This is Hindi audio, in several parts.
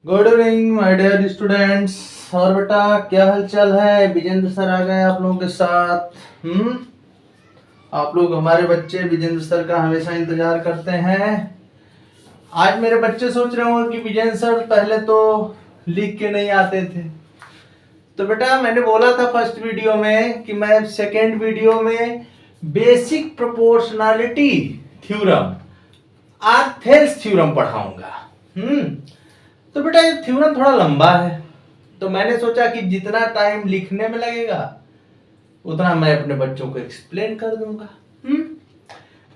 Good evening my dear students. और बेटा क्या हाल चाल है? विजेंद्र सर आ गए आप लोगों के साथ। आप लोग हमारे बच्चे विजेंद्र सर का हमेशा इंतजार करते हैं। आज मेरे बच्चे सोच रहे होंगे कि विजेंद्र सर पहले तो लिख के नहीं आते थे। तो बेटा मैंने बोला था फर्स्ट वीडियो में कि मैं सेकेंड वीडियो में basic proportionality theorem or Thales theorem पढ़ाऊंगा। तो बेटा ये थ्योरम थोड़ा लंबा है, तो मैंने सोचा कि जितना टाइम लिखने में लगेगा उतना मैं अपने बच्चों को एक्सप्लेन कर दूंगा।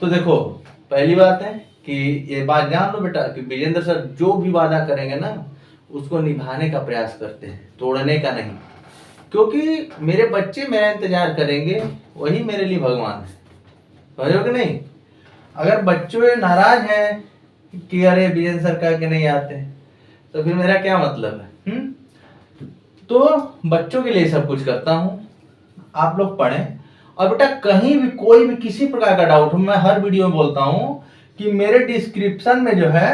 तो देखो, पहली बात है कि ये बात जान लो बेटा कि विजेंद्र सर जो भी वादा करेंगे ना उसको निभाने का प्रयास करते हैं, तोड़ने का नहीं। क्योंकि मेरे बच्चे मेरा इंतजार करेंगे, वही मेरे लिए भगवान है। समझो कि नहीं? अगर बच्चे नाराज हैं कि अरे विजेंद्र सर कह के नहीं आते तो फिर मेरा क्या मतलब है? तो बच्चों के लिए सब कुछ करता हूं, आप लोग पढ़ें। और बेटा कहीं भी कोई भी किसी प्रकार का डाउट हो, मैं हर वीडियो में बोलता हूं कि मेरे डिस्क्रिप्शन में जो है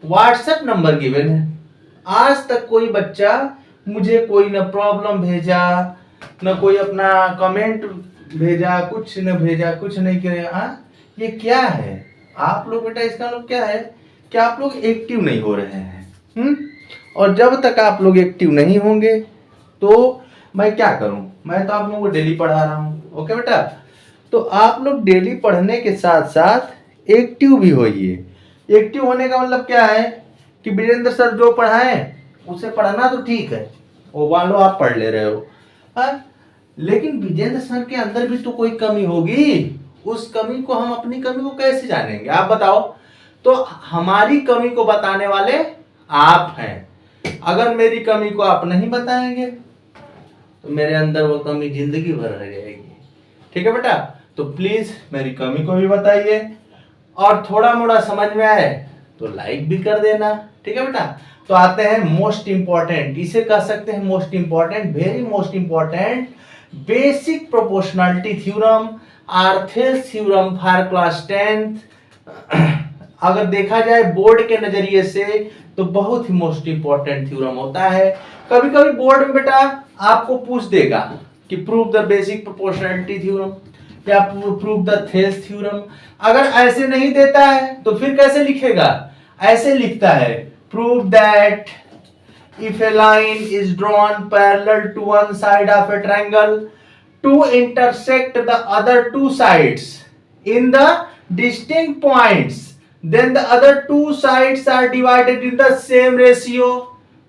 व्हाट्सएप नंबर गिवन है। आज तक कोई बच्चा मुझे कोई न प्रॉब्लम भेजा, न कोई अपना कमेंट भेजा, कुछ न भेजा, कुछ नहीं किया। ये क्या है आप लोग? बेटा इसका मतलब क्या है कि आप लोग एक्टिव नहीं हो रहे हैं। और जब तक आप लोग एक्टिव नहीं होंगे तो मैं क्या करूं? मैं तो आप लोगों को डेली पढ़ा रहा हूं। ओके बेटा, तो आप लोग डेली पढ़ने के साथ साथ एक्टिव भी होइए। एक्टिव होने का मतलब क्या है कि वीरेंद्र सर जो पढ़ाएं उसे पढ़ना तो ठीक है, वो मान लो आप पढ़ ले रहे हो, लेकिन विजेंद्र सर के अंदर भी तो कोई कमी होगी। उस कमी को हम अपनी कमी को कैसे जानेंगे आप बताओ? तो हमारी कमी को बताने वाले आप हैं। अगर मेरी कमी को आप नहीं बताएंगे तो मेरे अंदर वो कमी जिंदगी भर रह जाएगी। ठीक है बेटा? तो प्लीज मेरी कमी को भी बताइए, और थोड़ा मोड़ा समझ में आए तो लाइक भी कर देना। ठीक है बेटा? तो आते हैं मोस्ट इंपॉर्टेंट, इसे कह सकते हैं most important, very most important basic proportionality theorem, or Thales theorem for class 10th। अगर देखा जाए बोर्ड के नजरिए से तो बहुत ही मोस्ट इंपॉर्टेंट थ्योरम होता है। कभी कभी बोर्ड में बेटा आपको पूछ देगा कि prove the basic proportionality theorem या प्रूव द थेल्स थ्योरम। अगर ऐसे नहीं देता है तो फिर कैसे लिखेगा? ऐसे लिखता है, prove that if a line is drawn parallel to one side of a triangle to intersect the other two sides in the distinct points, then the other two sides are divided in the same ratio।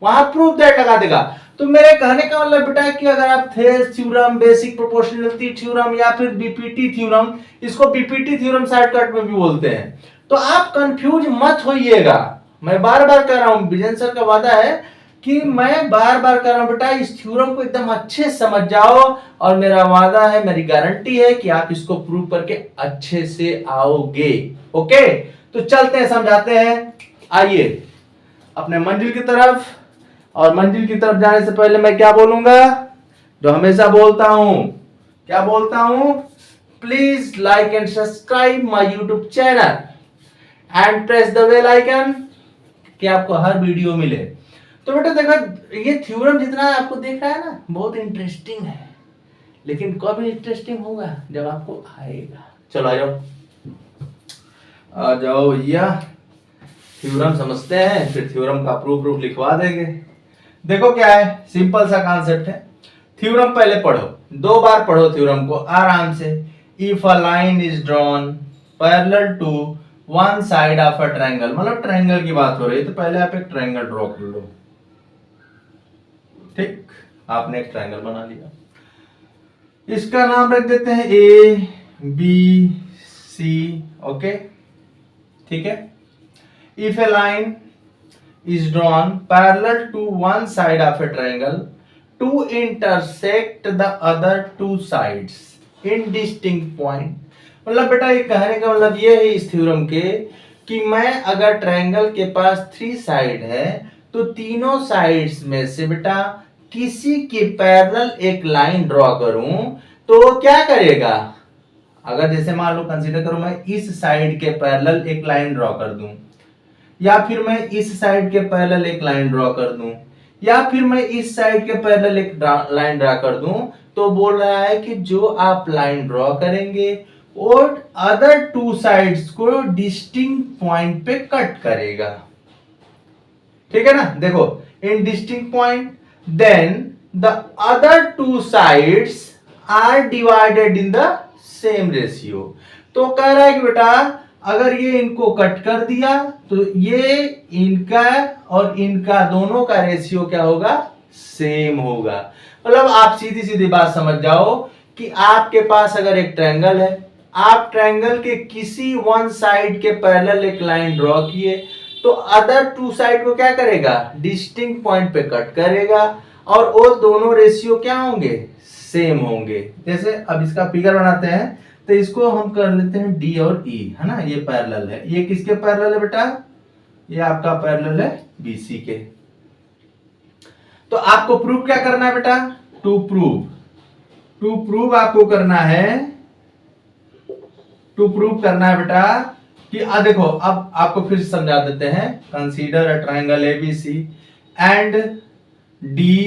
वहां प्रूफ दैट लगा देगा। तो मेरे कहने का मतलब बेटा कि अगर आप Thales theorem, basic proportionality theorem या फिर बीपीटी थ्योरम, इसको बीपीटी थ्योरम शॉर्टकट में भी बोलते हैं, तो आप कंफ्यूज मत होइएगा। मैं बार बार कह रहा हूं, विजेंद्र सर का वादा है कि मैं बार बार कह रहा हूं बेटा इस थ्योरम को एकदम अच्छे से समझ जाओ, और मेरा वादा है, मेरी गारंटी है कि आप इसको प्रूव करके अच्छे से आओगे। ओके, तो चलते हैं, समझाते हैं। आइए अपने मंजिल की तरफ। और मंजिल की तरफ जाने से पहले मैं क्या बोलूंगा, जो हमेशा बोलता हूं, क्या बोलता हूं? Please like and subscribe my YouTube channel and press the bell icon कि आपको हर वीडियो मिले। तो बेटा देखो, ये थ्योरम जितना आपको देख रहा है ना बहुत इंटरेस्टिंग है, लेकिन कब इंटरेस्टिंग होगा? जब आपको आएगा। चलो आ जाओ, आ जाओ भैया, थ्योरम समझते हैं, फिर थ्योरम का प्रूफ लिखवा देंगे। देखो क्या है, सिंपल सा कॉन्सेप्ट है। थ्योरम पहले पढ़ो, 2 बार पढ़ो थ्योरम को आराम से। If a line is drawn parallel to one side of a triangle, मतलब ट्रायंगल की बात हो रही है, तो पहले आप एक ट्रायंगल ड्रॉ कर लो। ठीक, आपने एक ट्रायंगल बना लिया, इसका नाम रख देते हैं ए बी सी। ओके, ठीक है। If A line is drawn parallel to one side of a triangle to intersect the other two sides in distinct point। मतलब बेटा ये कहने का मतलब ये है इस थ्योरम के कि मैं अगर ट्रायंगल के पास 3 साइड है तो तीनों साइड्स में से बेटा किसी के पैरेलल एक लाइन ड्रॉ करूं तो क्या करेगा? अगर जैसे मान लो कंसीडर करो मैं इस साइड के पैरेलल एक लाइन ड्रॉ कर दूं, या फिर मैं इस साइड के पैरेलल एक लाइन ड्रॉ कर दूं, या फिर मैं इस साइड के पैरेलल एक लाइन ड्रॉ कर दूं, तो बोल रहा है कि जो आप लाइन ड्रॉ करेंगे और अदर टू साइड्स को डिस्टिंक्ट पॉइंट पे कट करेगा। ठीक है ना, देखो इन distinct point then the other two sides are divided in the same ratio. तो कह रहा है कि बेटा अगर ये इनको कट कर दिया तो ये इनका और इनका दोनों का रेशियो क्या होगा, सेम होगा। मतलब आप सीधी सीधी बात समझ जाओ कि आपके पास अगर एक ट्रायंगल है, आप ट्रायंगल के किसी वन साइड के पैरेलल एक लाइन ड्रॉ किए तो अदर टू साइड को क्या करेगा, डिस्टिंक्ट पॉइंट पे कट करेगा और वो दोनों रेशियो क्या होंगे, सेम होंगे। जैसे अब इसका फिगर बनाते हैं तो इसको हम कर लेते हैं डी और ई, है ना, ये पैरेलल है। ये किसके पैरेलल है बेटा, ये आपका पैरेलल है बीसी के। तो आपको प्रूव क्या करना है बेटा, टू प्रूव आपको करना है, टू प्रूव करना है बेटा कि देखो अब आपको फिर से समझा देते हैं। Consider a triangle ABC and D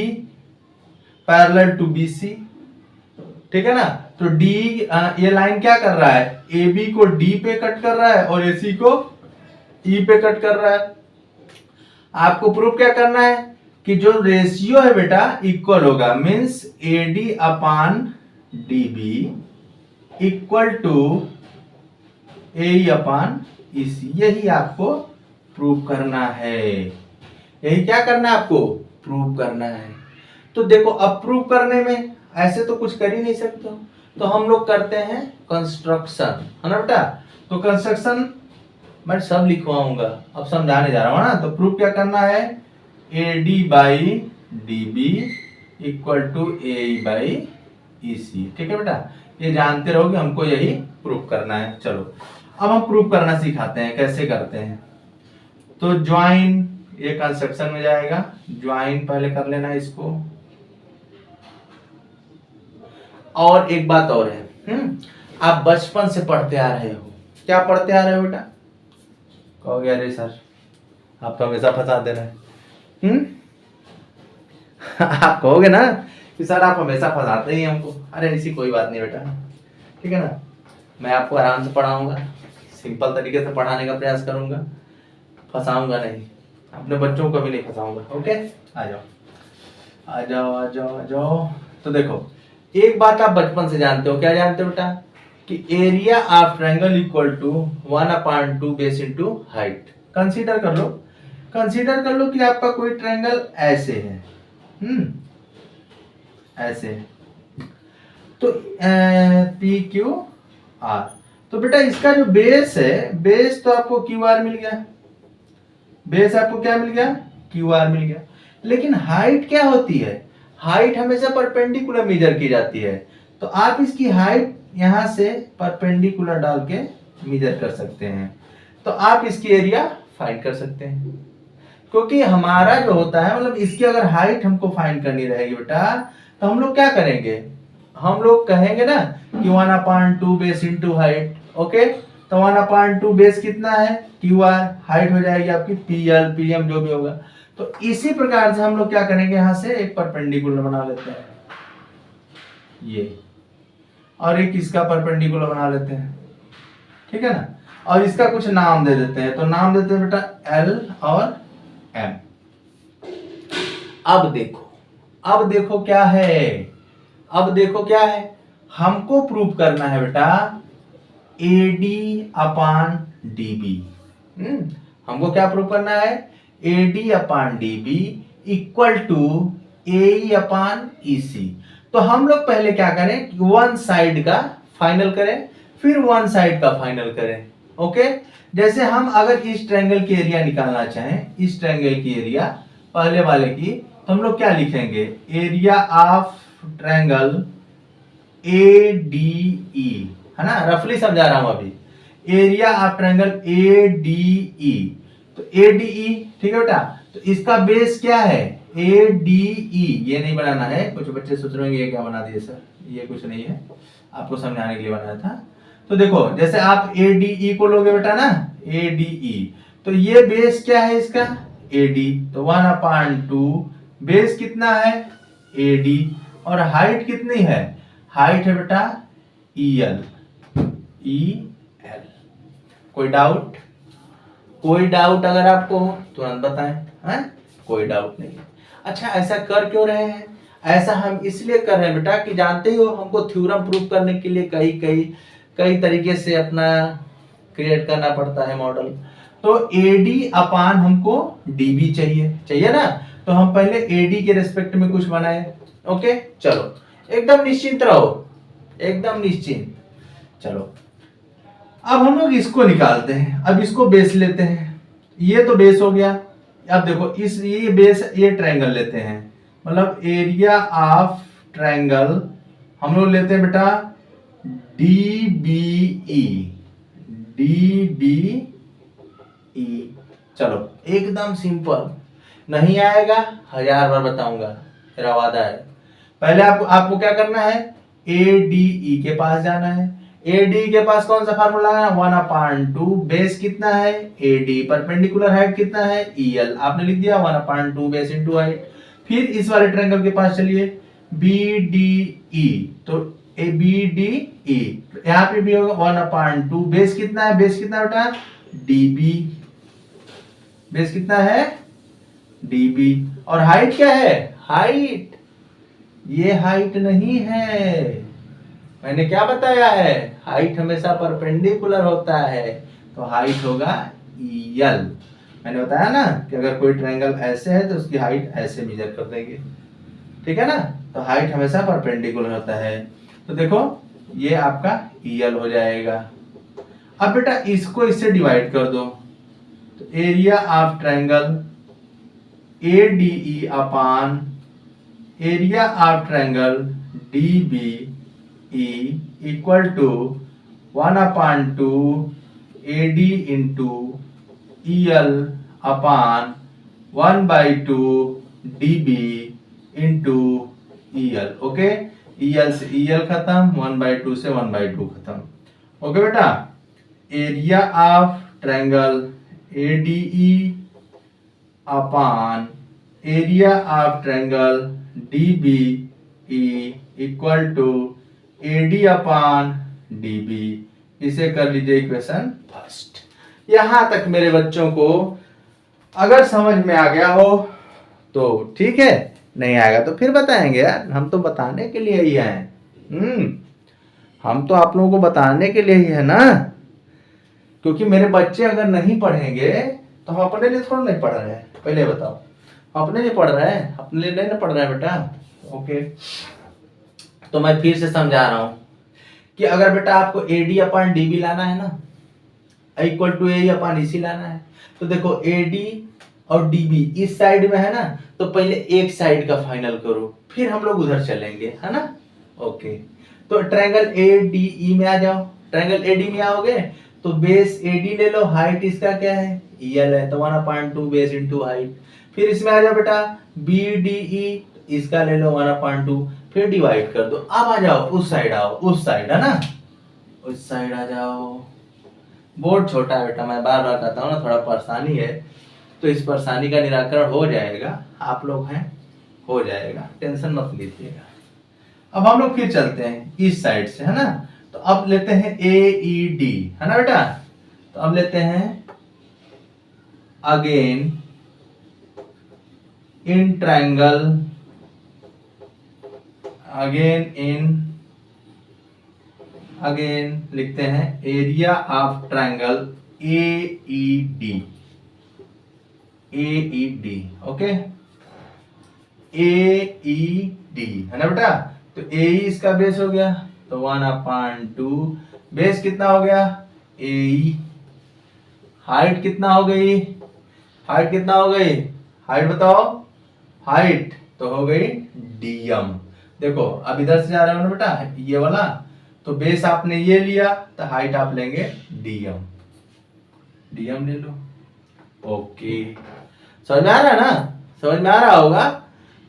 parallel to BC. ठीक है ना, तो डी ये लाइन क्या कर रहा है, ए बी को डी पे कट कर रहा है और ए सी को ई पे कट कर रहा है। आपको प्रूफ क्या करना है कि जो रेशियो है बेटा इक्वल होगा, means A D upon D B equal to A E upon E C. यही आपको प्रूव करना है, यही क्या करना है आपको, प्रूव करना है। तो देखो अब प्रूव करने में ऐसे तो कुछ कर ही नहीं सकते हो, तो हम लोग करते हैं कंस्ट्रक्शन, है ना बेटा। तो कंस्ट्रक्शन मैं सब लिखवाऊंगा, अब समझाने जा रहा हूं ना। तो प्रूफ क्या करना है, A D by D B equal to A E by E C. ठीक है बेटा, ये जानते रहो कि हमको यही प्रूफ करना है। चलो अब हम प्रूफ करना सिखाते हैं, कैसे करते हैं। तो ज्वाइन, ये कंस्ट्रक्शन में जाएगा, ज्वाइन पहले कर लेना इसको। और एक बात और है, आप बचपन से पढ़ते आ रहे हो, क्या पढ़ते आ रहे हो बेटा, कहोगे अरे सर आप तो हमेशा फंसा दे रहे हैं। आप कहोगे ना कि सर आप हमेशा फंसाते ही हमको। अरे ऐसी कोई बात नहीं बेटा, ठीक है ना, मैं आपको आराम से पढ़ाऊंगा, सिंपल तरीके से पढ़ाने का प्रयास करूंगा, फंसाऊंगा नहीं, अपने बच्चों को भी नहीं फंसाऊंगा। ओके, आ जाओ आ जाओ आ जाओ आ जाओ। तो देखो एक बात आप बचपन से जानते हो, क्या जानते हो बेटा, कि area of triangle equal to 1/2 base into height. Consider कर लो कि आपका कोई ट्रायंगल ऐसे है, ऐसे, तो पी क्यू आर। तो बेटा इसका जो बेस है, बेस तो आपको क्यू आर मिल गया, बेस आपको क्या मिल गया, क्यू आर मिल गया। लेकिन हाइट क्या होती है, हाइट हमेशा परपेंडिकुलर मेजर की जाती है। तो आप इसकी हाइट यहां से परपेंडिकुलर डाल के मेजर कर सकते हैं, तो आप इसकी एरिया फाइंड कर सकते हैं। क्योंकि हमारा जो होता है, मतलब इसकी अगर हाइट हमको फाइंड करनी रहेगी बेटा, तो हम लोग क्या करेंगे, हम लोग कहेंगे ना कि 1/2 बेस इनटू हाइट। ओके, तो 1/2 बेस कितना है, क्यू आर, हाइट हो जाएगी आपकी पी एल पी एम जो भी होगा। तो इसी प्रकार से हम लोग क्या करेंगे, यहां से एक परपेंडिकुलर बना लेते हैं ये, और एक इसका परपेंडिकुलर बना लेते हैं, ठीक है ना, और इसका कुछ नाम दे देते हैं। तो नाम देते हैं बेटा एल और एम। अब देखो क्या है, अब देखो क्या है, हमको प्रूव करना है बेटा A D upon D B. हमको क्या प्रूव करना है, A D upon D B equal to A E upon E C. तो हम लोग पहले क्या करें, वन साइड का फाइनल करें, फिर वन साइड का फाइनल करें। ओके, जैसे हम अगर इस ट्रायंगल की एरिया निकालना चाहें, इस ट्रायंगल की एरिया पहले वाले की, तो हम लोग क्या लिखेंगे, area of triangle A D E, है ना, रफली समझा रहा हूं अभी, area of triangle A D E. तो ए डी ई, ठीक है बेटा, तो इसका बेस क्या है, ए डी ई। ये नहीं बनाना है, कुछ बच्चे सोच रहे हैं ये क्या बना दिए सर, ये कुछ नहीं है, आपको समझाने के लिए बनाया था। तो देखो जैसे आप ए डी ई को लोगे बेटा ना, ए डी ई, तो ये बेस क्या है इसका, AD, तो 1/2 बेस कितना है, AD, और हाइट कितनी है, हाइट है बेटा EL। कोई डाउट, कोई डाउट अगर आपको हो तुरंत बताएं, हैं? कोई डाउट नहीं। अच्छा ऐसा कर क्यों रहे हैं, ऐसा हम इसलिए कर रहे हैं बेटा कि जानते ही हो हमको थ्योरम प्रूव करने के लिए कई तरीके से अपना क्रिएट करना पड़ता है मॉडल। तो AD अपान हमको DB चाहिए ना, तो हम पहले AD के रेस्पेक्ट में कुछ बनाए। ओके चलो एकदम निश्चिंत रहो, एकदम निश्चिंत। चलो अब हम लोग इसको निकालते हैं, अब इसको बेस लेते हैं, ये तो बेस हो गया। अब देखो इस ये बेस, ये ट्रायंगल लेते हैं, मतलब एरिया ऑफ ट्रायंगल हम लोग लेते हैं बेटा DBE। चलो एकदम सिंपल, नहीं आएगा 1000 बार बताऊंगा, मेरा वादा है। पहले आपको क्या करना है, ADE के पास जाना है। AD के पास कौन सा फार्मूला है, 1/2 बेस कितना है AD, परपेंडिकुलर हाइट कितना है EL, आपने लिख दिया 1/2 बेस इंटू हाइट। फिर इस वाले ट्रायंगल के पास चलिए BDE, तो BDE यहाँ पे भी होगा 1/2 बेस कितना है, बेस कितना बेटा DB, बेस कितना है DB, और हाइट क्या है, हाइट ये हाइट नहीं है, मैंने क्या बताया है, हाइट हमेशा परपेंडिकुलर होता है, तो हाइट होगा EL। मैंने बताया ना कि अगर कोई ट्रायंगल ऐसे है तो उसकी हाइट ऐसे मेजर कर देंगे, ठीक है ना, तो हाइट हमेशा परपेंडिकुलर होता है। तो देखो ये आपका EL हो जाएगा। अब बेटा इसको इससे डिवाइड कर दो, तो area of triangle ADE upon area of triangle DBE equal to 1/2 AD into EL upon 1/2 DB into EL। Okay EL से EL खत्म, 1/2 से 1/2 खत्म। ओके बेटा, area of triangle ADE upon area of triangle DBE equal to AD upon DB। इसे कर लीजिए इक्वेशन फर्स्ट। यहां तक मेरे बच्चों को अगर समझ में आ गया हो तो ठीक है, नहीं आएगा तो फिर बताएंगे यार, हम तो बताने के लिए ही हैं। हम तो आप लोगों को बताने के लिए ही है ना, क्योंकि मेरे बच्चे अगर नहीं पढ़ेंगे तो हम अपने लिए थोड़ा नहीं पढ़ रहे हैं, पहले बताओ, अपने लिए पढ़ रहे हैं, अपने लिए नहीं ना पढ़ रहे हैं बेटा। ओके तो मैं फिर से समझा रहा हूं कि अगर बेटा आपको AD अपान DB लाना है ना, equal to AE upon EC लाना है, तो देखो AD और DB इस साइड में है ना, तो पहले एक साइड का फाइनल करो, फिर हम लोग उधर चलेंगे, है ना। ओके तो ट्रायंगल ADE में आ जाओ, ट्रायंगल AD में आओगे तो बेस AD ले लो, हाइट इसका क्या है EL है, तो 1/2 बेस इंटू हाइट। फिर इसमें आ जाओ बेटा BDE, इसका ले लो 1/2, फिर डिवाइड कर दो। अब आ जाओ उस साइड, आओ उस साइड, है ना, उस साइड आ जाओ। बोर्ड छोटा है बेटा, मैं बार बार कहता हूँ ना, थोड़ा परेशानी है, तो इस परेशानी का निराकरण हो जाएगा, आप लोग हैं हो जाएगा, टेंशन मत लीजिएगा। अब हम लोग फिर चलते हैं इस साइड से, है ना, तो अब लेते हैं AED, है ना बेटा, तो अब लेते हैं अगेन इन ट्रायंगल, अगेन लिखते हैं area of triangle AED। Okay AED है ना बेटा, तो AE इसका बेस हो गया, तो 1/2 बेस कितना हो गया AE, हाइट कितना हो गई, हाइट कितना हो गई, हाइट बताओ, हाइट तो हो गई DM। देखो अब इधर से जा रहे हो ना बेटा ये वाला, तो बेस आपने ये लिया तो हाइट आप लेंगे DM ले लो। ओके समझ में आ रहा है ना, समझ में आ रहा होगा,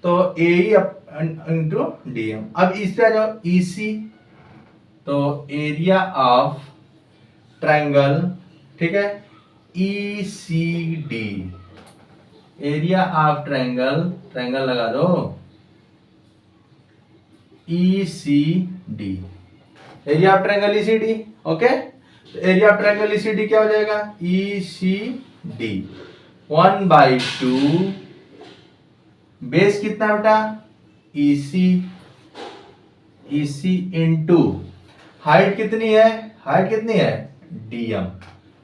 तो AE इंटू DM। अब इस पे आ जाओ EC, तो एरिया ऑफ ट्रायंगल, ठीक है, ECD, area of triangle, triangle लगा दो, ECD, area of triangle ECD। Okay, तो एरिया ऑफ ट्रायंगल ECD क्या हो जाएगा, ECD 1/2 बेस कितना बेटा, EC इंटू हाइट कितनी है, हाइट कितनी है, DM।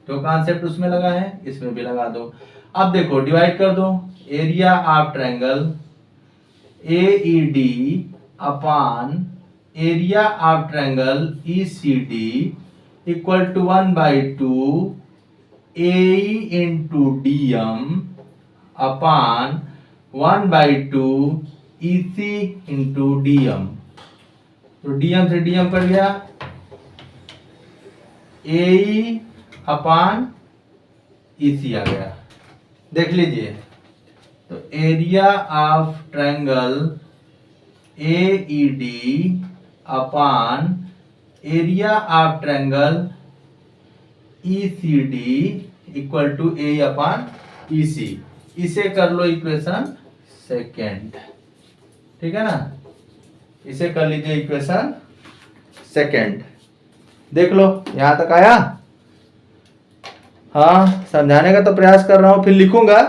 जो कॉन्सेप्ट उसमें लगा है इसमें भी लगा दो। अब देखो डिवाइड कर दो, area of triangle AED upon area of triangle ECD equal to 1/2 AE into DM upon 1/2 EC into DM। तो DM से DM कट गया, AE अपॉन EC आ गया। देख लीजिए, तो area of triangle AED upon area of triangle ECD equal to AE upon EC। इसे कर लो इक्वेशन सेकेंड, ठीक है ना, इसे कर लीजिए इक्वेशन सेकेंड। देख लो यहां तक आया। हाँ, समझाने का तो प्रयास कर रहा हूं, फिर लिखूंगा,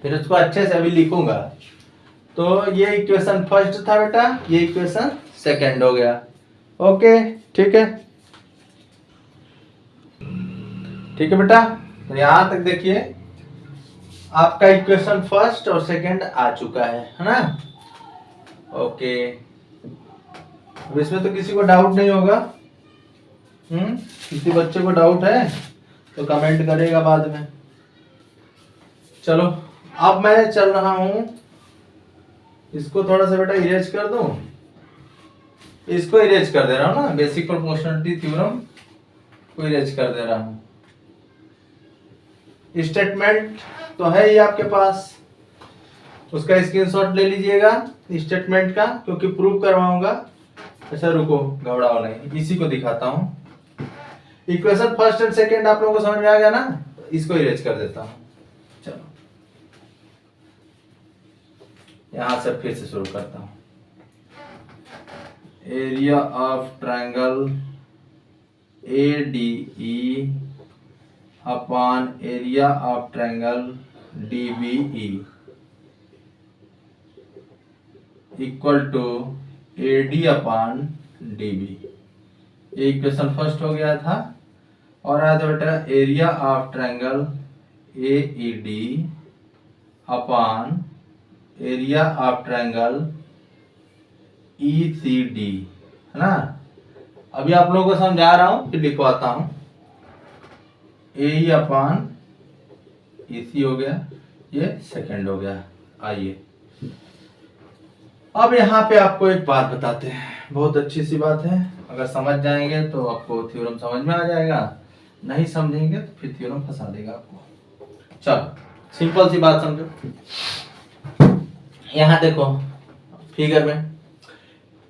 फिर उसको अच्छे से अभी लिखूंगा। तो ये इक्वेशन फर्स्ट था बेटा, ये इक्वेशन सेकेंड हो गया। ओके, ठीक है, ठीक है बेटा। तो यहां तक देखिए आपका इक्वेशन फर्स्ट और सेकेंड आ चुका है ना। ओके, अब इसमें तो किसी को डाउट नहीं होगा। किसी बच्चे को डाउट है तो कमेंट करेगा बाद में। चलो अब मैं चल रहा हूं, इसको थोड़ा सा बेटा इरेज कर दूं, इसको इरेज कर दे रहा हूं ना, बेसिक प्रोपोर्शनलिटी थ्योरम को इरेज कर दे रहा हूं। स्टेटमेंट तो है ही आपके पास, उसका स्क्रीनशॉट ले लीजिएगा स्टेटमेंट का, क्योंकि प्रूव करवाऊंगा। अच्छा रुको, घबराओ नहीं, इसी को दिखाता हूं। इक्वेशन फर्स्ट एंड सेकेंड आप लोगों को समझ में आ गया ना, इसको इरेज कर देता हूं। चलो यहां से फिर से शुरू करता हूं। Area of triangle ADE upon area of triangle DBE equal to AD upon DB। ये इक्वेशन फर्स्ट हो गया था। और आया था बेटा area of triangle AED upon area of triangle ECD, है ना। अभी आप लोगों को समझा रहा हूं, फिर लिखवाता हूं। AE अपॉन EC हो गया, ये सेकंड हो गया। आइए अब यहाँ पे आपको एक बात बताते हैं, बहुत अच्छी सी बात है। अगर समझ जाएंगे तो आपको थ्योरम समझ में आ जाएगा, नहीं समझेंगे तो फिर थ्योरम फंसा देगा आपको। चलो सिंपल सी बात समझो। यहाँ देखो फिगर में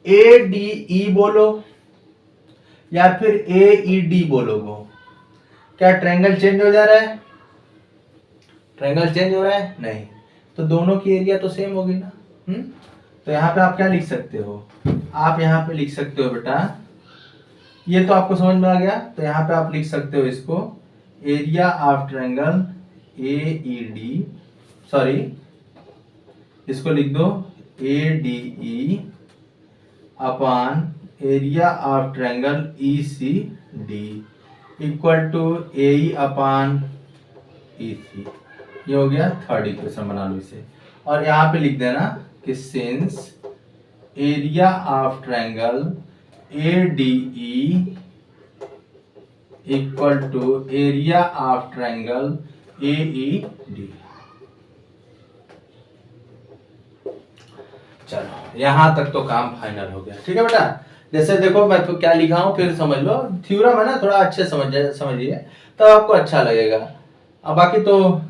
ADE बोलो या फिर AED बोलोगे, क्या ट्रायंगल चेंज हो जा रहा है? ट्रायंगल चेंज हो रहा है? नहीं। तो दोनों की एरिया तो सेम होगी ना। तो यहाँ पे आप क्या लिख सकते हो, आप यहाँ पे लिख सकते हो बेटा, ये तो आपको समझ में आ गया। तो यहाँ पे आप लिख सकते हो इसको area of triangle AED, sorry इसको लिख दो ADE upon area of triangle ECD equal to AE upon EC। ये हो गया थर्ड इक्वेशन, बना लो इसे। और यहाँ पे लिख देना कि since area of triangle ADE equal to area of triangle AED। चलो यहां तक तो काम फाइनल हो गया, ठीक है बेटा। जैसे देखो मैं तो क्या लिखा हूं, फिर समझ लो। थ्योरम है ना, थोड़ा अच्छे समझिए तब आपको अच्छा लगेगा। अब बाकी तो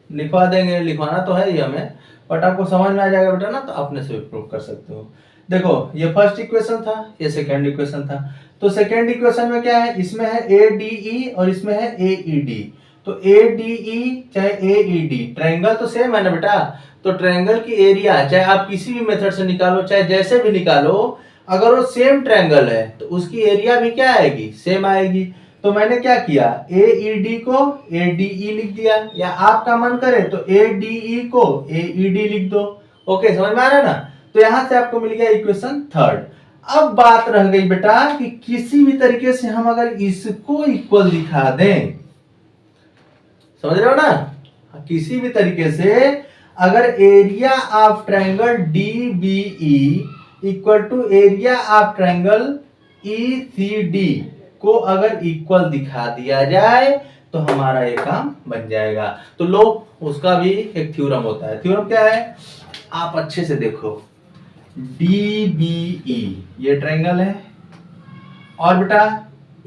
लिखवा देंगे, लिखवाना तो है ही हमें, बट आपको समझ में आ जाएगा बेटा ना, तो अपने से भी प्रूव कर सकते हो। देखो ये फर्स्ट इक्वेशन था, ये सेकंड इक्वेशन था। तो सेकंड इक्वेशन में क्या है, इसमें है ADE और इसमें है AED। तो ADE चाहे AED ट्रायंगल तो सेम है ना बेटा। तो ट्रायंगल की एरिया चाहे आप किसी भी मेथड से निकालो, चाहे जैसे भी निकालो, अगर वो सेम ट्रायंगल है तो उसकी एरिया भी क्या आएगी, सेम आएगी। तो मैंने क्या किया, AED को ADE लिख दिया, या आपका मन करे तो ADE को AED लिख दो। ओके, समझ में आ रहा है ना। तो यहां से आपको मिल गया इक्वेशन थर्ड। अब बात रह गई बेटा कि किसी भी तरीके से हम अगर इसको इक्वल दिखा दें, समझ रहे हो ना, किसी भी तरीके से अगर area of triangle DBE equal to area of triangle ECD को अगर इक्वल दिखा दिया जाए तो हमारा ये काम बन जाएगा। तो लो, उसका भी एक थ्योरम होता है। थ्योरम क्या है, आप अच्छे से देखो, DBE ये ट्रायंगल है, और बेटा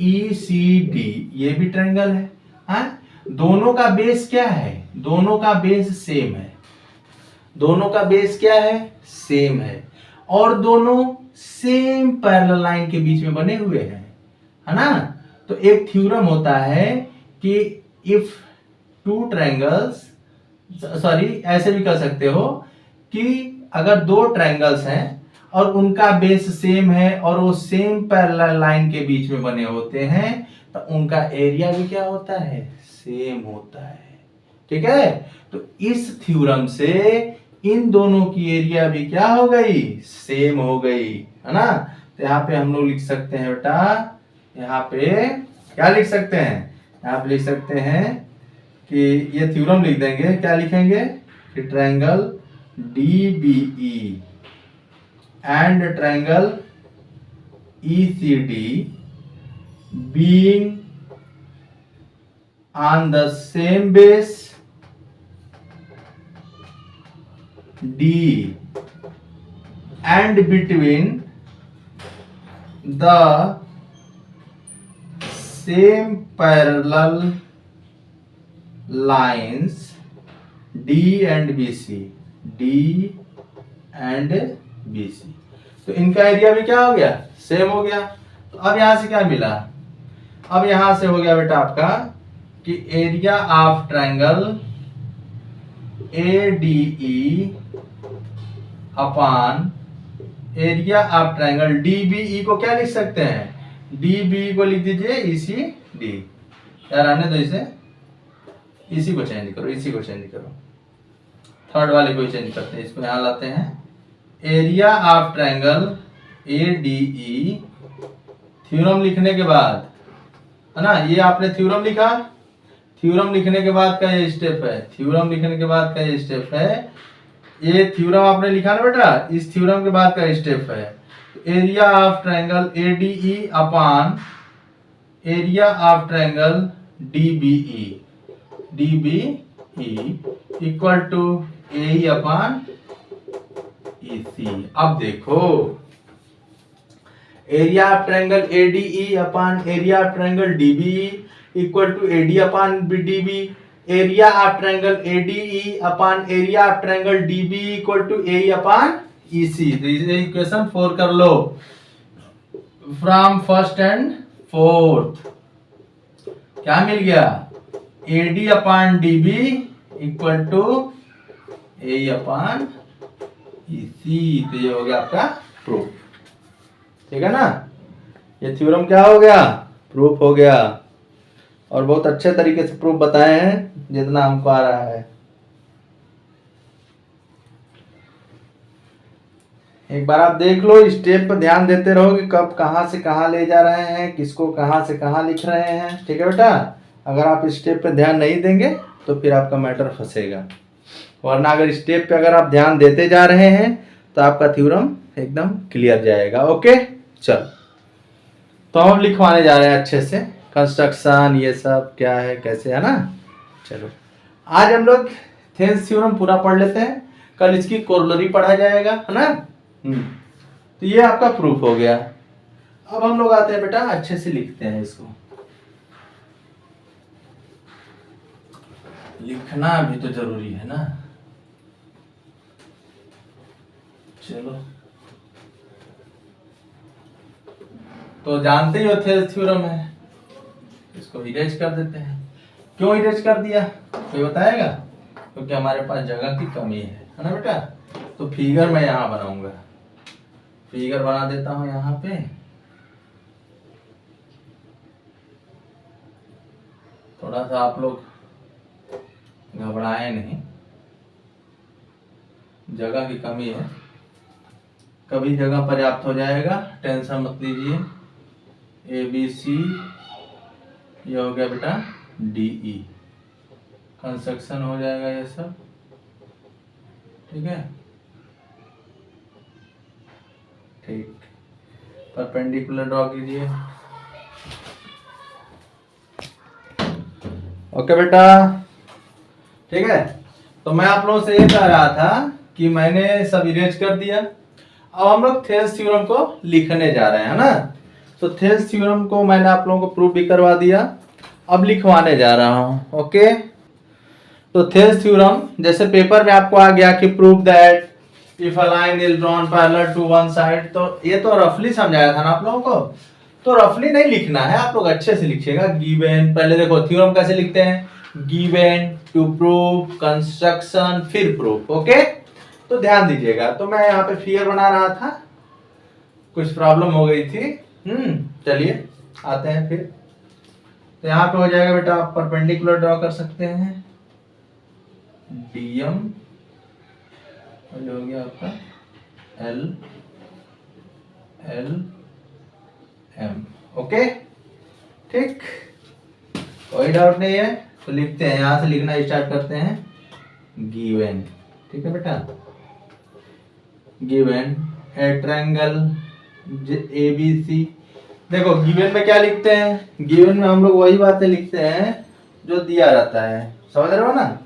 ECD ये भी ट्रायंगल है। हाँ, दोनों का बेस क्या है, दोनों का बेस सेम है। दोनों का बेस क्या है, सेम है, और दोनों सेम पैरेलल लाइन के बीच में बने हुए हैं, है ना। तो एक थ्योरम होता है कि इफ टू ट्रायंगल्स, सॉरी ऐसे भी कर सकते हो कि अगर दो ट्रायंगल्स हैं और उनका बेस सेम है और वो सेम पैरेलल लाइन के बीच में बने होते हैं, तो उनका एरिया भी क्या होता है, सेम होता है। ठीक है, तो इस थ्योरम से इन दोनों की एरिया भी क्या हो गई, सेम हो गई, है ना। तो यहाँ पे हम लोग लिख सकते हैं बेटा, यहाँ पे क्या लिख सकते हैं, यहाँ पे लिख सकते हैं कि ये थ्योरम लिख देंगे, क्या लिखेंगे कि triangle DBE and triangle ECD being on the same base D and between the same parallel lines D and BC, D and BC, तो इनका एरिया भी क्या हो गया, सेम हो गया। तो अब यहां से क्या मिला, अब यहां से हो गया बेटा आपका कि area of triangle ADE upon area of triangle DBE को क्या लिख सकते हैं, DBE को लिख दीजिए ECD। यार आने दो इसे, इसी को चेंज करो, इसी को चेंज करो, थर्ड वाले को चेंज करते हैं, इसको यहां लाते हैं। Area of triangle ADE, theorem लिखने के बाद, है ना, ये आपने थ्योरम लिखा, थ्योरम लिखने के बाद का ये स्टेप है, थ्योरम लिखने के बाद का ये स्टेप है, ये थ्योरम आपने लिखा ना बेटा, इस थ्योरम के बाद का स्टेप है। Area of triangle ADE upon area of triangle DBE, DBE equal to AE upon EC। अब देखो, area of triangle ADE upon area of triangle DBE equal to AD upon DB, area of triangle ADE upon area of triangle DBE equal to AE upon EC। तो इसे इक्वेशन 4 कर लो, फ्रॉम फर्स्ट एंड फोर्थ क्या मिल गया, AD upon DB equal to AE upon EC। तो ये हो गया आपका प्रूफ, ठीक है ना। ये थ्योरम क्या हो गया, प्रूफ हो गया, और बहुत अच्छे तरीके से प्रूफ बताए हैं जितना हमको आ रहा है। एक बार आप देख लो, स्टेप पर ध्यान देते रहो कि कब कहां से कहां ले जा रहे हैं, किसको कहां से कहां लिख रहे हैं, ठीक है बेटा। अगर आप स्टेप पे ध्यान नहीं देंगे तो फिर आपका मैटर फंसेगा, वरना अगर स्टेप पे अगर आप ध्यान देते जा रहे हैं तो आपका थ्योरम एकदम क्लियर जाएगा। ओके, चल तो हम लिखवाने जा रहे हैं अच्छे से, कंस्ट्रक्शन ये सब क्या है कैसे, है ना। चलो आज हम लोग थेन्स थ्योरम पूरा पढ़ लेते हैं, कल इसकी कोरोलरी पढ़ा जाएगा, है ना। तो ये आपका प्रूफ हो गया। अब हम लोग आते हैं बेटा, अच्छे से लिखते हैं इसको, लिखना भी तो जरूरी है ना। चलो तो जानते ही हो थेल्स थ्योरम है, इसको इरेज कर देते हैं। क्यों इरेज कर दिया कोई बताएगा? क्योंकि हमारे पास जगह की कमी है ना बेटा। तो फिगर मैं यहाँ बनाऊंगा, फिगर बना देता हूँ यहाँ पे। थोड़ा सा आप लोग घबराए नहीं, जगह की कमी है, कभी जगह पर्याप्त हो जाएगा, टेंशन मत लीजिए। ABC ये हो गया बेटा DE, कंस्ट्रक्शन हो जाएगा ये सब, ठीक है। ठीक, परपेंडिकुलर ड्रॉ कीजिए। ओके बेटा, ठीक है। तो मैं आप लोगों से ये कह रहा था कि मैंने सब इरेज कर दिया। अब हम लोग थेल्स थ्योरम को लिखने जा रहे हैं ना। तो थेल्स थ्योरम को मैंने आप लोगों को प्रूव भी करवा दिया, अब लिखवाने जा रहा हूं। ओके, तो थेल्स थ्योरम जैसे पेपर में आपको आ गया कि prove that if a line is drawn parallel to one side, तो ये तो रफली समझाया था ना आप लोगों को। तो रफली नहीं लिखना है, आप लोग अच्छे से लिखिएगा। गिवन, पहले देखो थ्योरम कैसे लिखते हैं, गिवन, टू प्रूव, कंस्ट्रक्शन, फिर प्रूफ। ओके, तो ध्यान दीजिएगा। तो मैं यहाँ पे फिगर बना रहा था, कुछ प्रॉब्लम हो गई थी। चलिए आते हैं फिर। तो यहाँ पे हो जाएगा बेटा, आप परपेंडिकुलर ड्रॉ कर सकते हैं, DM हो गया आपका LM। ओके, ठीक, कोई डाउट नहीं है। तो लिखते हैं, यहां से लिखना स्टार्ट करते हैं। गिवन, ठीक है बेटा, गिवन ए ट्रायंगल ABC। देखो गिवन में क्या लिखते हैं, गिवन में हम लोग वही बातें लिखते हैं जो दिया रहता है, समझ रहे हो ना।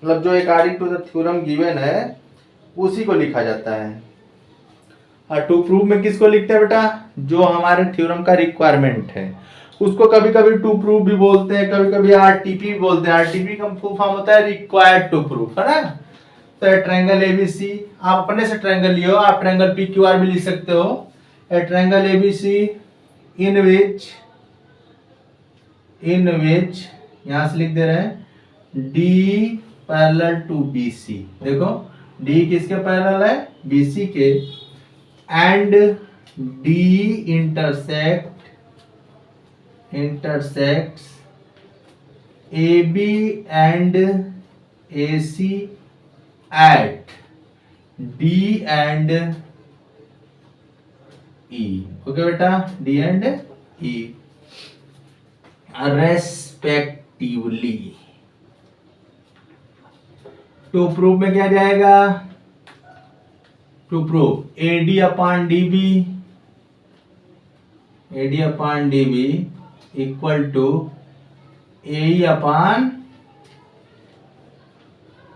मतलब जो according to the theorem given है उसी को लिखा जाता है। और टू प्रूव में किसको लिखते हैं बेटा, जो हमारे थ्योरम का रिक्वायरमेंट है उसको कभी कभी टू प्रूव भी बोलते हैं, कभी कभी RTP भी बोलते हैं। RTP का फुल फॉर्म होता है रिक्वायर्ड टू प्रूफ, है ना। तो ट्रायंगल ABC, आप अपने से ट्रायंगल लियो, आप ट्रायंगल PQR भी लिख सकते हो। ए ट्रायंगल ABC इन विच यहां से लिख दे रहे हैं D पैरेलल टू BC। देखो D किसके पैरेलल है, BC के, and D intersects AB and AC at D and E। Okay बेटा, D and E respectively. To proof में क्या जाएगा, to proof AD upon DB equal to AE upon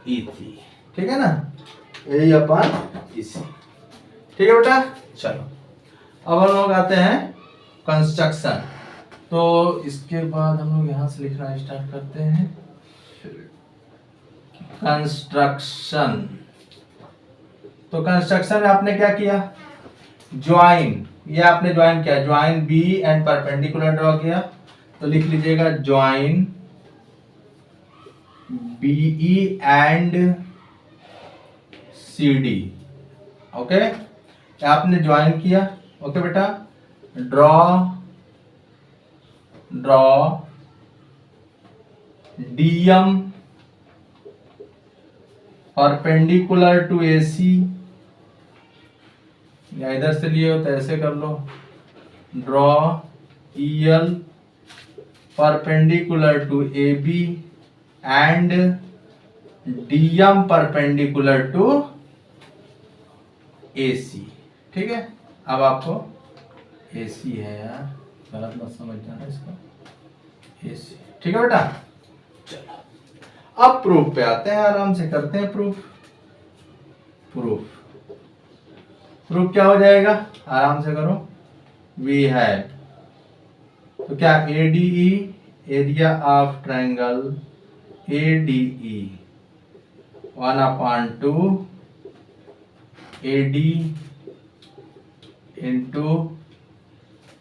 EC, ठीक है ना, AE अपॉन EC, ठीक है बेटा। चलो अब हम लोग आते हैं कंस्ट्रक्शन। तो इसके बाद हम लोग यहां से लिखना स्टार्ट करते हैं कंस्ट्रक्शन। तो कंस्ट्रक्शन में आपने क्या किया, ज्वाइन, ये आपने ज्वाइन किया, join B and perpendicular draw किया। तो लिख लीजिएगा join BE and CD। Okay, आपने ज्वाइन किया। ओके बेटा, draw DM perpendicular to AC, या इधर से लिए हो तो ऐसे कर लो, draw EL perpendicular to AB and DM perpendicular to AC, ठीक है। अब आपको AC है यार, गलत मत समझना है इसको, AC, ठीक है बेटा। चलो अब प्रूफ पे आते हैं, आराम से करते हैं प्रूफ। प्रूफ क्या हो जाएगा, आराम से करो। वी है तो क्या ADE, area of triangle ADE 1/2 AD into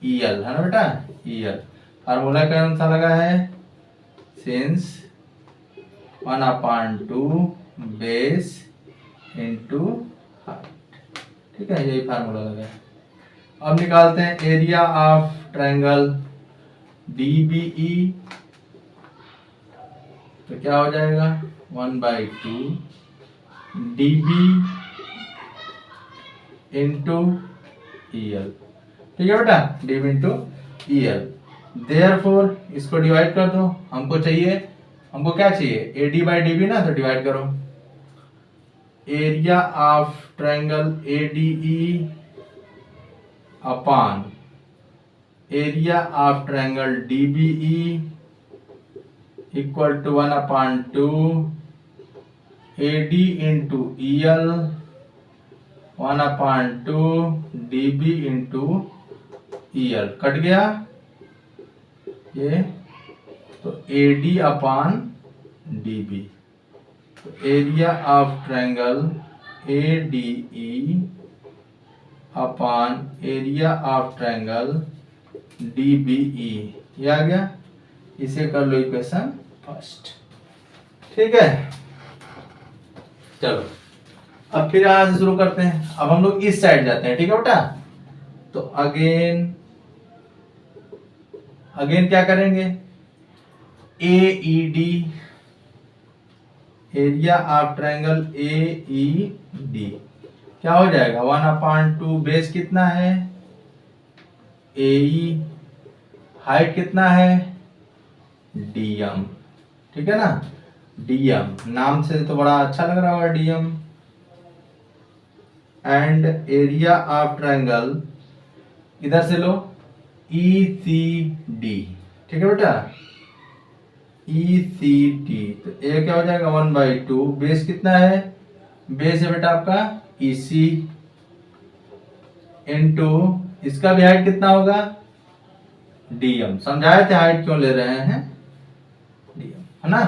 E L, है ना बेटा, ई एल। फार्मूला कौन सा लगा है, सिंस 1/2 बेस इंटू हाइट, ठीक है, यही फार्मूला लगा है। अब निकालते हैं एरिया ऑफ ट्रायंगल DBE, तो क्या हो जाएगा 1/2 DB इंटू EL, ठीक है बेटा, DB इंटू EL। देयरफॉर इसको डिवाइड कर दो, हमको क्या चाहिए, AD/DB ना, तो डिवाइड करो। Area of triangle ADE upon area of triangle DBE equal to 1/2 AD into EL 1/2 DB into EL, cut गया ये, तो AD अपॉन DB, तो area of triangle ADE upon area of triangle DBE, ये आ गया। इसे कर लो इक्वेशन फर्स्ट, ठीक है। चलो अब फिर यहां से शुरू करते हैं। अब हम लोग इस साइड जाते हैं, ठीक है बेटा। तो अगेन क्या करेंगे, AED, area of triangle AED क्या हो जाएगा 1/2 बेस कितना है AE, हाइट कितना है DM, ठीक है ना, DM नाम से तो बड़ा अच्छा लग रहा होगा DM। And area of triangle इधर से लो ECD, ठीक है बेटा, ECD, तो ये क्या हो जाएगा 1/2 बेस कितना है, बेस है बेटा आपका EC इंटू इसका भी हाइट कितना होगा DM, समझाए थे हाइट क्यों ले रहे हैं DM, है ना।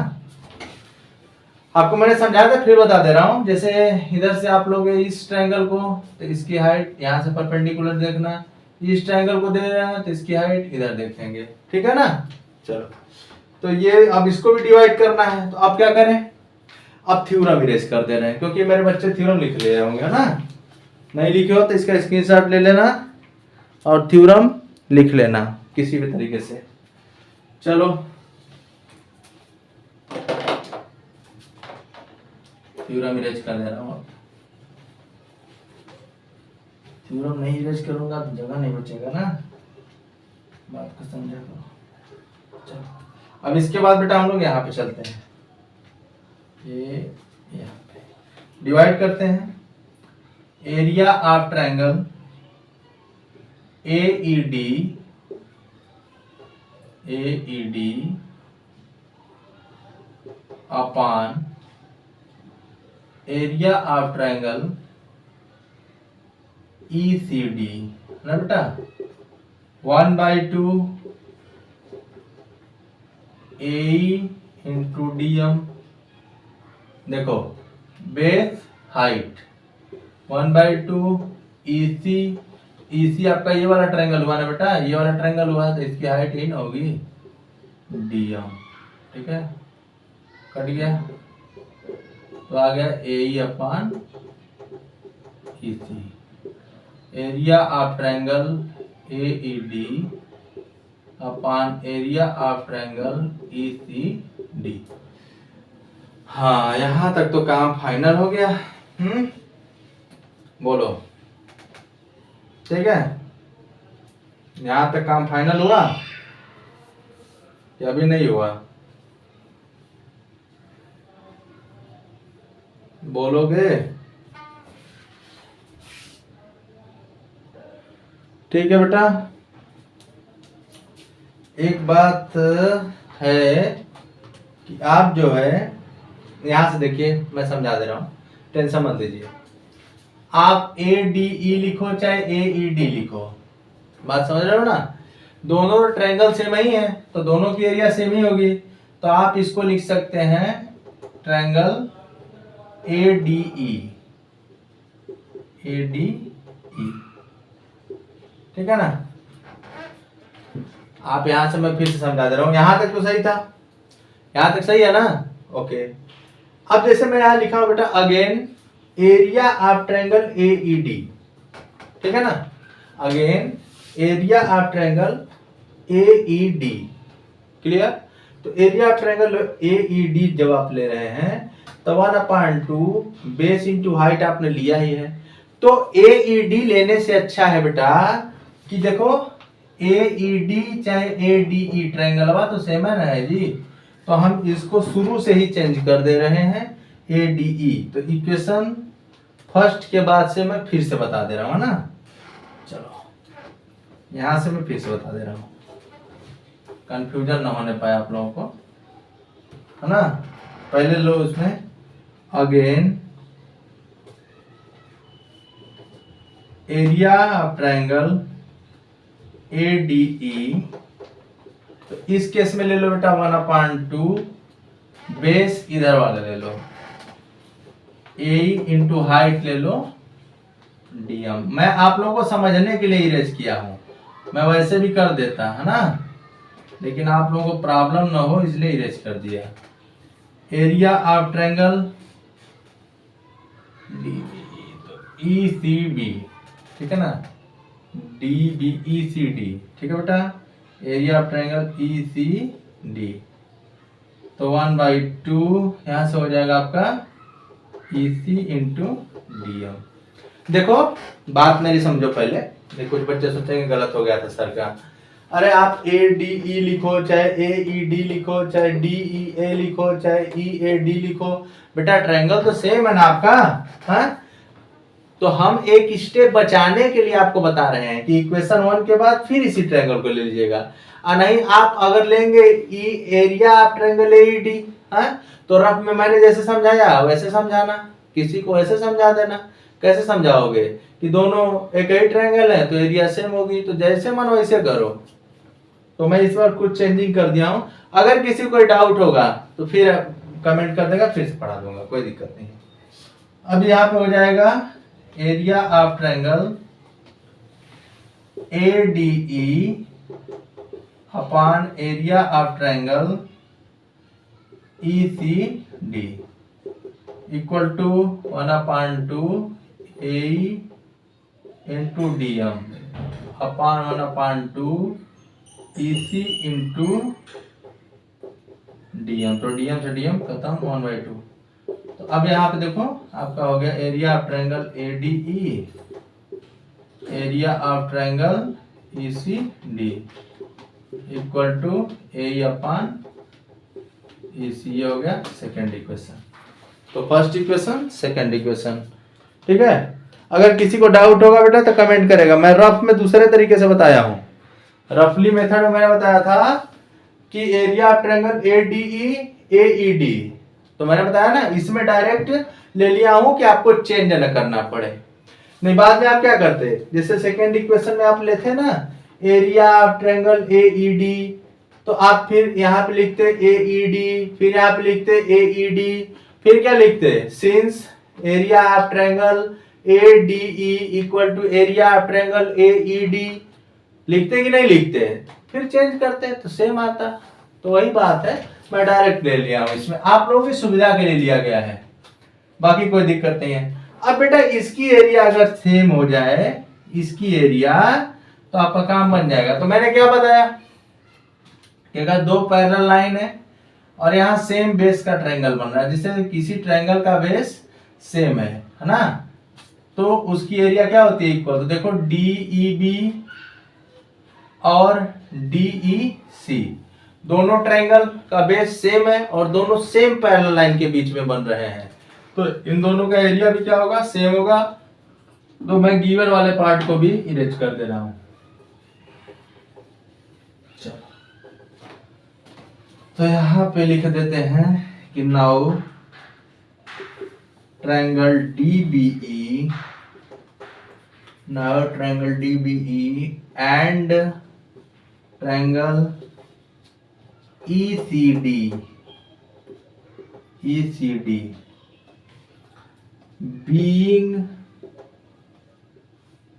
आपको मैंने समझाया था, फिर बता दे रहा हूं। जैसे इधर से आप लोग इस ट्रायंगल को, तो इसकी हाइट यहां से परपेंडिकुलर देखना, इस ट्रायंगल को दे रहे हैं तो इसकी हाइट इधर देखेंगे, ठीक है ना। चलो तो ये अब इसको भी डिवाइड करना है, तो आप क्या करें, अब थ्योरम इरेज कर दे रहे हैं, क्योंकि मेरे बच्चे थ्योरम लिख ले होंगे ना, नहीं लिखे हो तो इसका स्क्रीनशॉट ले लेना और थ्योरम लिख लेना किसी भी तरीके से। चलो थ्योरम इरेज कर दे रहा हूँ। थ्योरम नहीं इरेज करूंगा तो जगह नहीं बचेगा ना, बात को समझा करो। चलो अब इसके बाद बेटा हम लोग यहाँ पे चलते हैं, ये यहाँ पे डिवाइड करते हैं। Area of triangle AED upon area of triangle ECD, ना बेटा, 1/2 AE इंटू DM, देखो बेस हाइट 1/2 EC आपका ये वाला ट्रायंगल हुआ ना बेटा, ये वाला ट्रायंगल हुआ तो इसकी हाइट यही ना होगी DM, ठीक है, कट गया, तो आ गया AE upon EC। Area of triangle AED upon area of triangle ECD। हाँ यहां तक तो काम फाइनल हो गया। बोलो ठीक है, यहां तक काम फाइनल हुआ कि अभी नहीं हुआ, बोलोगे ठीक है बेटा। एक बात है कि आप जो है यहां से देखिए, मैं समझा दे रहा हूं, टेंशन मत लीजिए। आप ADE लिखो चाहे AED लिखो, बात समझ रहे हो ना, दोनों ट्रायंगल सेम ही है तो दोनों की एरिया सेम ही होगी, तो आप इसको लिख सकते हैं ट्रायंगल ADE, ठीक है ना। आप यहां से मैं फिर से समझा दे रहा हूं, यहां तक तो सही था, यहां तक सही है ना? ओके। अब जैसे मैं यहां लिखा हूं बेटा, again area of triangle AED, ठीक है ना? Again area of triangle AED, clear? तो एरिया ऑफ ट्रायंगल AED जब आप ले रहे हैं तो 1/2 बेस इंटू हाइट आपने लिया ही है। तो AED लेने से अच्छा है बेटा कि देखो AED चाहे ADE ट्रायंगल तो सेम है ना जी, तो हम इसको शुरू से ही चेंज कर दे रहे हैं ADE। तो इक्वेशन फर्स्ट के बाद से मैं फिर से बता दे रहा हूं ना, चलो यहां से मैं फिर से बता दे रहा हूं, कंफ्यूजन ना होने पाए आप लोगों को, है ना? पहले लो उसमें again area of triangle ADE, तो इस केस में ले लो बेटा 1/2 बेस इधर वाला ले लो, ए इंटू हाइट ले लो DM। मैं आप लोगों को समझने के लिए इरेज किया हूं, मैं वैसे भी कर देता है ना, लेकिन आप लोगों को प्रॉब्लम ना हो इसलिए इरेज कर दिया। एरिया ऑफ ट्रायंगल ECB, ठीक है ना? DBECD, ठीक है बेटा? एरिया ऑफ ट्रायंगल ECD, तो 1/2 यहां से हो जाएगा आपका EC इंटू DM। देखो बात मेरी समझो पहले, देखो कुछ बच्चे सोचेंगे गलत हो गया था सर का, अरे आप ADE लिखो चाहे AED लिखो चाहे DEA लिखो चाहे EAD लिखो, बेटा ट्रायंगल तो सेम है ना आपका, हाँ? तो हम एक स्टेप बचाने के लिए आपको बता रहे हैं कि इक्वेशन 1 के बाद फिर इसी ट्रायंगल को ले लीजिएगा, और नहीं आप अगर लेंगे एरिया ऑफ ट्रायंगल AED, हाँ? तो रफ में मैंने जैसे समझाया वैसे समझाना, किसी को ऐसे समझा देना। कैसे समझाओगे कि दोनों एक ही ट्रायंगल है तो एरिया सेम होगी, तो जैसे मन वैसे करो। तो मैं इस बार कुछ चेंजिंग कर दिया हूं, अगर किसी को डाउट होगा तो फिर कमेंट कर देगा, फिर से पढ़ा दूंगा, कोई दिक्कत नहीं। अब यहाँ पे हो जाएगा area of triangle ADE upon area of triangle ECD equal to 1/2 AE into DM upon 1/2 EC into DM। तो DM से DM खत्म, 1/2। तो अब यहाँ पे देखो आपका हो गया area of triangle ADE, area of triangle ECD equal to AE upon EC, ये हो गया सेकेंड इक्वेशन। तो फर्स्ट इक्वेशन सेकेंड इक्वेशन, ठीक है? अगर किसी को डाउट होगा बेटा तो कमेंट करेगा। मैं रफ में दूसरे तरीके से बताया हूं, रफली मेथड में मैंने बताया था कि area of triangle ADE AED, तो मैंने बताया ना इसमें डायरेक्ट ले लिया हूं कि आपको चेंज न करना पड़े। नहीं बाद में आप क्या करते, जैसे सेकेंड इक्वेशन में आप लेते ना एरिया ऑफ ट्रायंगल AED, तो आप फिर यहाँ पे लिखते AED, फिर यहाँ पे लिखते AED, फिर क्या लिखते, since area of triangle ADE equal to area of triangle AED, लिखते कि नहीं लिखते? फिर चेंज करते तो सेम आता। तो वही बात है, मैं डायरेक्ट ले लिया हूं, इसमें आप लोगों की सुविधा के लिए लिया गया है, बाकी कोई दिक्कत नहीं है। अब बेटा इसकी एरिया अगर सेम हो जाए, इसकी एरिया, तो आपका काम बन जाएगा। तो मैंने क्या बताया कि अगर दो पैरेलल लाइन है और यहाँ सेम बेस का ट्रायंगल बन रहा है, जिससे किसी ट्रायंगल का बेस सेम है ना, तो उसकी एरिया क्या होती है, इक्वल। तो देखो DEB और DEC दोनों ट्रायंगल का बेस सेम है और दोनों सेम पैरेलल लाइन के बीच में बन रहे हैं, तो इन दोनों का एरिया भी क्या होगा, सेम होगा। तो मैं गिवन वाले पार्ट को भी इरेज कर दे रहा हूं। चलो तो यहां पे लिख देते हैं कि now triangle DBE, now triangle DBE and triangle ECD being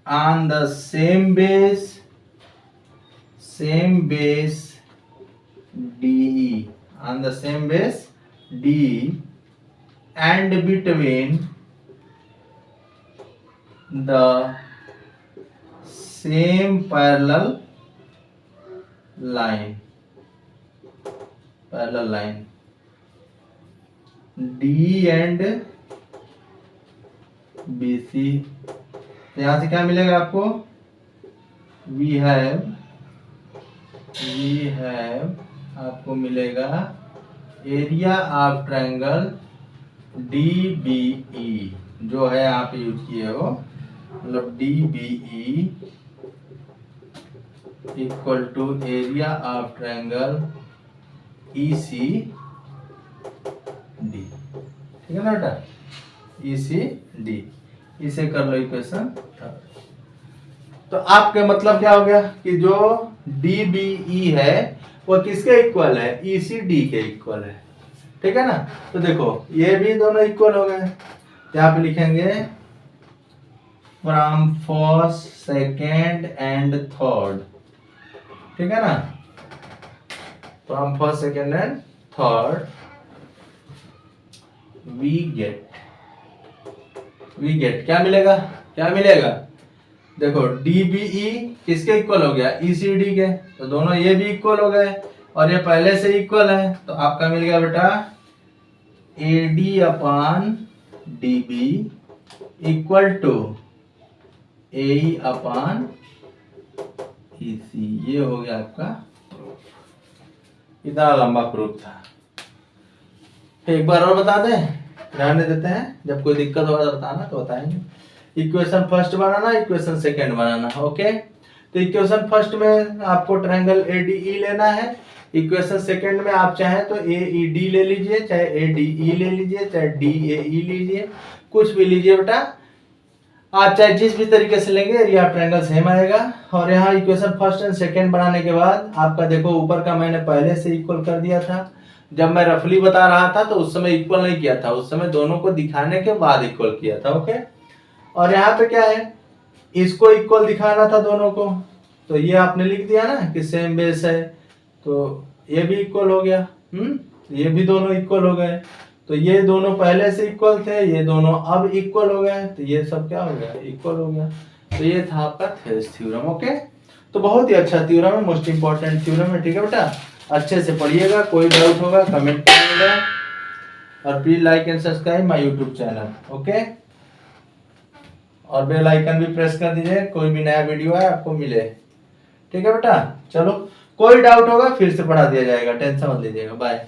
on the same base, same base DE, on the same base DE, and between the same parallel line DE and BC। तो यहां से क्या मिलेगा आपको? we have आपको मिलेगा एरिया ऑफ ट्रायंगल DBE, जो है आप यूज किए हो, मतलब DBE equal to area of triangle ECD। ठीक है ना बेटा? ECD, इसे कर लो इक्वेशन। तो आपके मतलब क्या हो गया कि जो DBE है वो किसके इक्वल है? ECD के इक्वल है। ठीक है ना? तो देखो ये भी दोनों इक्वल हो गए। यहाँ पे लिखेंगे from first, second and third. ठीक है ना? From first, second and third we get क्या मिलेगा? देखो DBE किसके इक्वल हो गया? ECD के। तो दोनों ये भी इक्वल हो गए और ये पहले से इक्वल है, तो आपका मिल गया बेटा AD upon DB equal to AE upon EC। ये हो गया आपका प्रूफ। इतना लंबा प्रूफ था। एक बार और बता दें, रहने देते हैं, जब कोई दिक्कत होगा तो बताना, तो बताएंगे। इक्वेशन फर्स्ट बनाना, इक्वेशन सेकंड बनाना। ओके, तो इक्वेशन फर्स्ट में आपको ट्रायंगल ADE लेना है। इक्वेशन सेकंड में आप चाहें तो AED ले लीजिए, चाहे ADE ले लीजिए, चाहे DAE लीजिए, कुछ भी लीजिए बेटा। आप चाहे जिस भी तरीके से लेंगे एरिया ऑफ ट्रायंगल सेम आएगा। और यहाँ इक्वेशन फर्स्ट एंड सेकंड बनाने के बाद आपका देखो ऊपर का मैंने पहले से इक्वल कर दिया था। जब मैं रफली बता रहा था तो उस समय इक्वल नहीं किया था, उस समय दोनों को दिखाने के बाद इक्वल किया था। ओके, और यहाँ पे क्या है, इसको इक्वल दिखाना था दोनों को, तो ये आपने लिख दिया ना कि सेम बेस है, तो ये भी इक्वल हो गया। ये भी दोनों इक्वल हो गए। तो ये दोनों पहले से इक्वल थे, ये दोनों अब इक्वल हो गए, तो ये सब क्या हो गया? इक्वल हो गया। तो ये था आपका थेल्स थ्योरम। ओके, तो बहुत ही अच्छा थ्योरम है, मोस्ट इंपॉर्टेंट थ्योरम है। ठीक है बेटा, अच्छे से पढ़िएगा। कोई डाउट होगा कमेंट करिएगा, और please like and subscribe my YouTube channel. Okay, और बेल आइकन भी प्रेस कर दीजिए, कोई भी नया वीडियो है आपको मिले। ठीक है बेटा, चलो कोई डाउट होगा फिर से पढ़ा दिया जाएगा, टेंशन मत लीजिएगा। बाय।